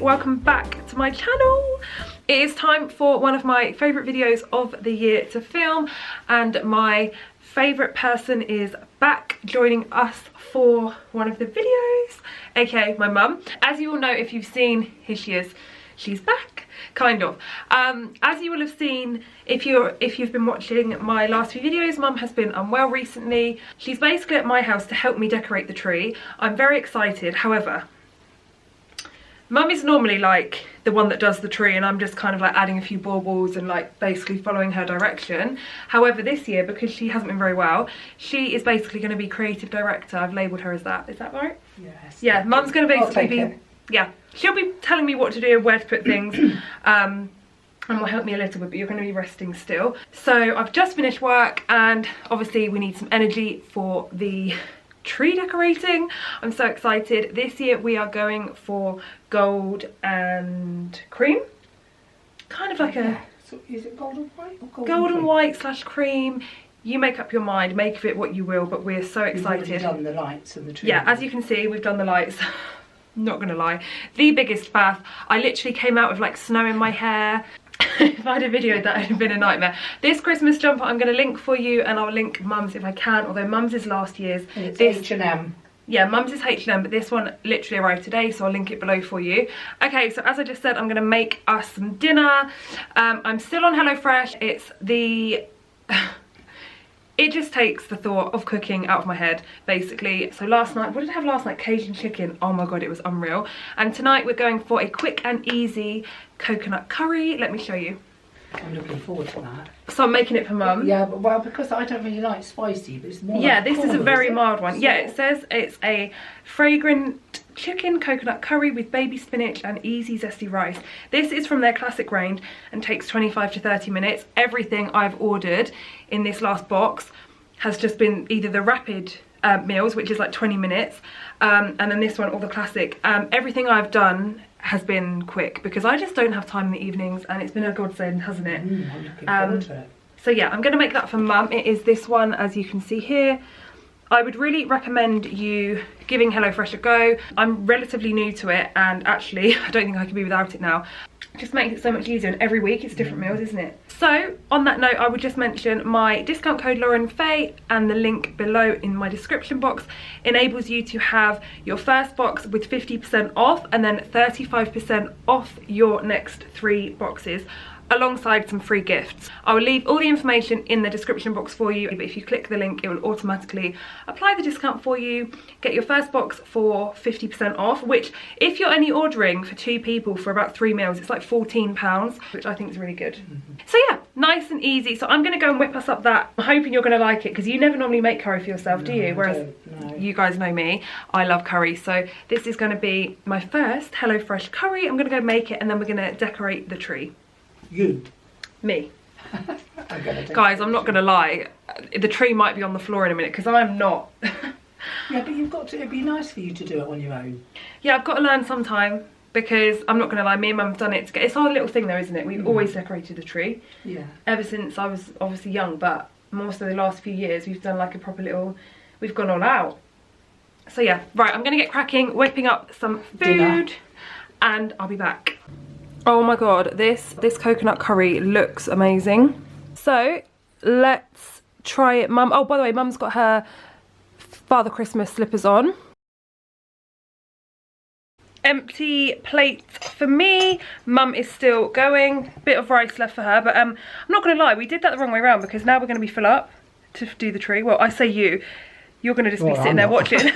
Welcome back to my channel. It is time for one of my favourite videos of the year to film, and my favourite person is back joining us for one of the videos, aka my mum. As you all know, if you've seen, here she is, she's back, kind of. As you will have seen, if you've been watching my last few videos, mum has been unwell recently. She's basically at my house to help me decorate the tree. I'm very excited. However, mum is normally like the one that does the tree, and I'm just kind of like adding a few baubles and like basically following her direction. However, this year, because she hasn't been very well, she is basically going to be creative director. I've labelled her as that. Is that right? Yes. Yeah, mum's going to basically be, yeah, she'll be telling me what to do, where to put things, and will help me a little bit, but you're going to be resting still. So I've just finished work, and obviously we need some energy for the tree decorating. I'm so excited. This year we are going for gold and cream, kind of like a so is it gold and white or gold and white slash cream. You make up your mind, make of it what you will, but we're so excited. We've already done the lights and the tree. Yeah, as you can see, we've done the lights. Not gonna lie, the biggest faff. I literally came out with like snow in my hair. If I had a video, that would have been a nightmare. This Christmas jumper I'm going to link for you, and I'll link mum's if I can, although mum's is last year's. And it's H&M. Yeah, mum's is H&M, but this one literally arrived today, so I'll link it below for you. Okay, so as I just said, I'm going to make us some dinner. I'm still on HelloFresh. It's the... It just takes the thought of cooking out of my head, basically. So last night, what did I have last night? Cajun chicken. Oh my god, it was unreal. And tonight we're going for a quick and easy coconut curry. Let me show you. I'm looking forward to that. So I'm making it for mum. Yeah, but well, because I don't really like spicy, but it's more yeah, like this cool, is a very mild one. So yeah, it says it's a fragrant chicken coconut curry with baby spinach and easy zesty rice. This is from their classic range and takes 25 to 30 minutes. Everything I've ordered in this last box has just been either the rapid meals, which is like 20 minutes, and then this one, all the classic. Everything I've done has been quick because I just don't have time in the evenings, and it's been a godsend, hasn't it? I'm looking forward to it. So yeah, I'm going to make that for mum. It is this one, as you can see here. I would really recommend you giving HelloFresh a go. I'm relatively new to it, and actually I don't think I can be without it now. It just makes it so much easier, and every week it's different meals, isn't it? So on that note, I would just mention my discount code laurenfayex, and the link below in my description box enables you to have your first box with 50% off and then 35% off your next 3 boxes, alongside some free gifts. I will leave all the information in the description box for you, but if you click the link, it will automatically apply the discount for you, get your first box for 50% off, which if you're only ordering for 2 people for about 3 meals, it's like £14, which I think is really good. So yeah, nice and easy. So I'm gonna go and whip us up that. I'm hoping you're gonna like it, because you never normally make curry for yourself, do you? Whereas you guys know me, I love curry. So this is gonna be my first HelloFresh curry. I'm gonna go make it, and then we're gonna decorate the tree. You. Me. Guys, I'm not gonna lie, the tree might be on the floor in a minute because I'm not. Yeah, but you've got to, it'd be nice for you to do it on your own. Yeah, I've got to learn sometime, because I'm not gonna lie, me and mum have done it together. It's our little thing though, isn't it? We've always decorated the tree. Yeah. Ever since I was obviously young, but more so the last few years we've done like a proper little, we've gone all out. So yeah, right, I'm gonna get cracking, whipping up some food, dinner, and I'll be back. Oh my god, this coconut curry looks amazing. So let's try it. Mum, oh by the way, mum's got her Father Christmas slippers on. Empty plate for me. Mum is still going. Bit of rice left for her, but I'm not gonna lie, we did that the wrong way around, because now we're gonna be full up to do the tree. Well, I say you're going to just be sitting there watching. So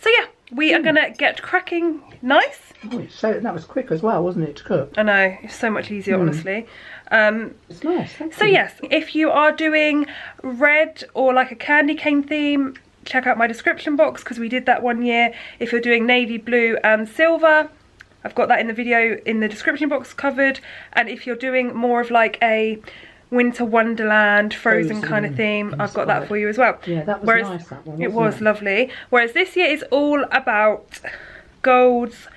yeah, we are going to get cracking. Nice. Oh, so that was quick as well, wasn't it, to cook? I know, it's so much easier, honestly. It's nice, thank so you. yes, if you are doing red or like a candy cane theme, check out my description box because we did that one year. If you're doing navy blue and silver, I've got that in the video in the description box covered. And if you're doing more of like a winter wonderland frozen kind of theme, I've got that for you as well. Yeah, that was nice, that one, it was lovely. Whereas this year is all about golds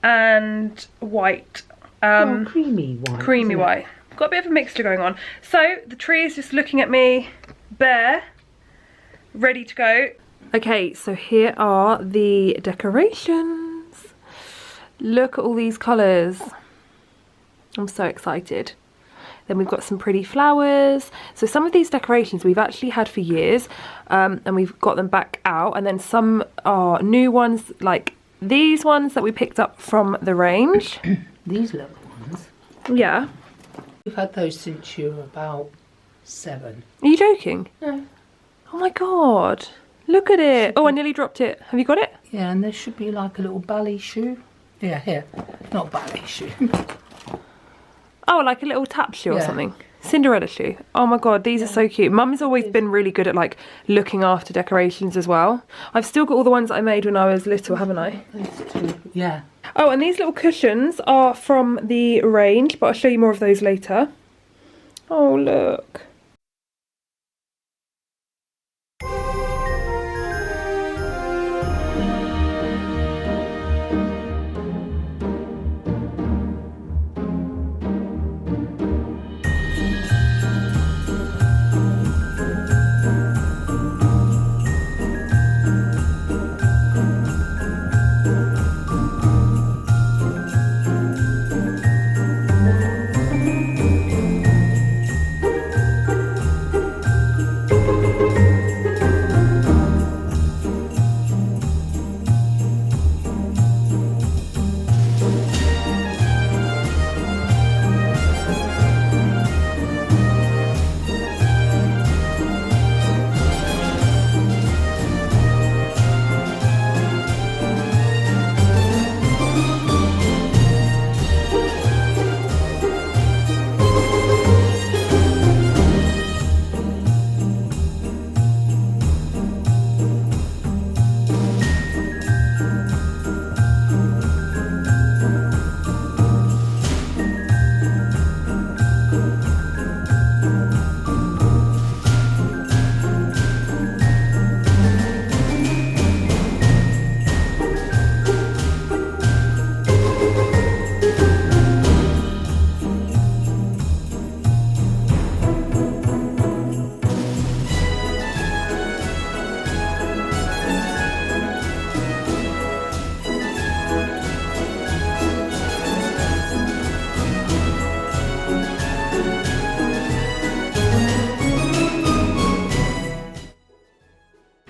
and white. Creamy white. Creamy white. Got a bit of a mixture going on. So the tree is just looking at me, bare, ready to go. Okay, so here are the decorations. Look at all these colours. I'm so excited. Then we've got some pretty flowers. So some of these decorations we've actually had for years, and we've got them back out. And then some are new ones, like these ones that we picked up from the range. These little ones? Yeah. You've had those since you were about 7. Are you joking? No. Oh my god. Look at it. Oh, I nearly dropped it. Have you got it? Yeah, and there should be like a little ballet shoe. Yeah, here. Not ballet shoe. Oh, like a little tap shoe or something. Cinderella shoe. Oh my god, these are so cute. Mum's always been really good at like looking after decorations as well. I've still got all the ones that I made when I was little, haven't I? Those two. Yeah. Oh, and these little cushions are from the range, but I'll show you more of those later. Oh, look.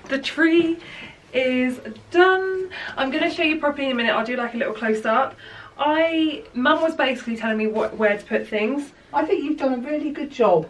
The tree is done. I'm going to show you properly in a minute. I'll do like a little close-up. Mum was basically telling me where to put things. I think you've done a really good job.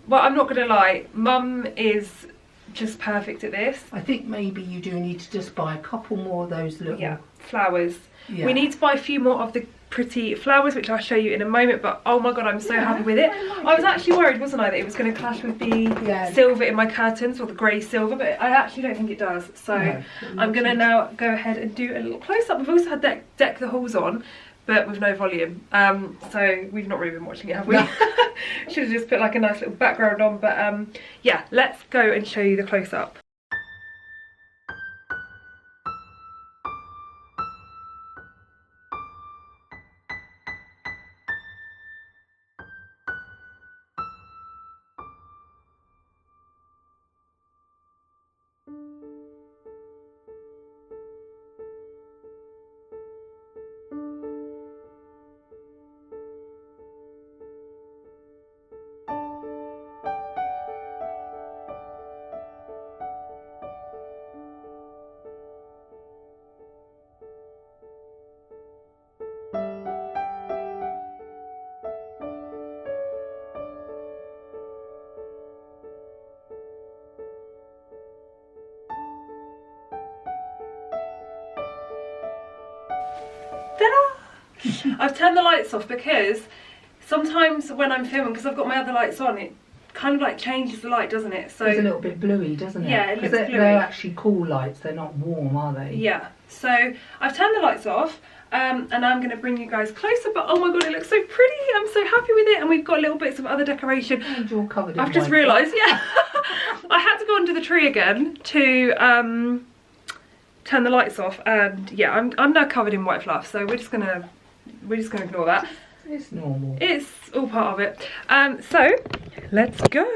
Well, I'm not going to lie. Mum is just perfect at this. I think maybe you do need to just buy a couple more of those little... flowers. Yeah. We need to buy a few more of the pretty flowers, which I'll show you in a moment, but oh my god, I'm so happy with it. I was actually worried, wasn't I, that it was going to clash with the silver in my curtains, or the grey silver, but I actually don't think it does. So I'm going to now go ahead and do a little close-up. We've also had Deck the Halls on, but with no volume, so we've not really been watching it, have we? No. Should have just put like a nice little background on, but yeah, let's go and show you the close-up. Ta-da! I've turned the lights off because sometimes when I'm filming, because I've got my other lights on, it kind of like changes the light, doesn't it? So it's a little bit bluey, doesn't it? Yeah, it looks bluey. They're actually cool lights, they're not warm, are they? Yeah, so I've turned the lights off. And I'm going to bring you guys closer, but oh my god, it looks so pretty. I'm so happy with it, and we've got little bits of other decoration. And you're covered in I've just realised, yeah. I had to go under the tree again to turn the lights off, and yeah, I'm now covered in white fluff, so we're just gonna ignore that. It's normal. It's all part of it. So let's go.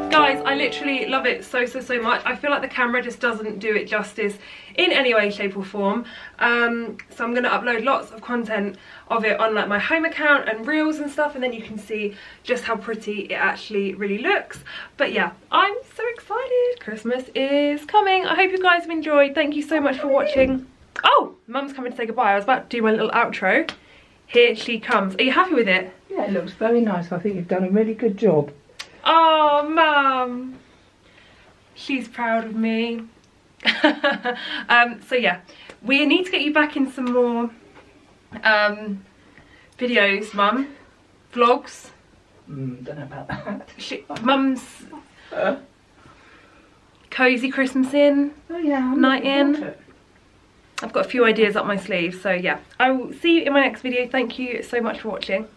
Guys, I literally love it so much. I feel like the camera just doesn't do it justice in any way, shape or form. So I'm going to upload lots of content of it on like my home account and reels and stuff, and then you can see just how pretty it actually really looks. But yeah, I'm so excited. Christmas is coming. I hope you guys have enjoyed. Thank you so much for watching. Oh, Mum's coming to say goodbye. I was about to do my little outro. Here she comes. Are you happy with it? Yeah, it looks very nice. I think you've done a really good job. Oh, Mum, she's proud of me. So yeah, we need to get you back in some more videos, Mum. Vlogs. Don't know about that. Mum's cozy Christmas in. Oh yeah, night in. I've got a few ideas up my sleeve, so yeah. I will see you in my next video. Thank you so much for watching.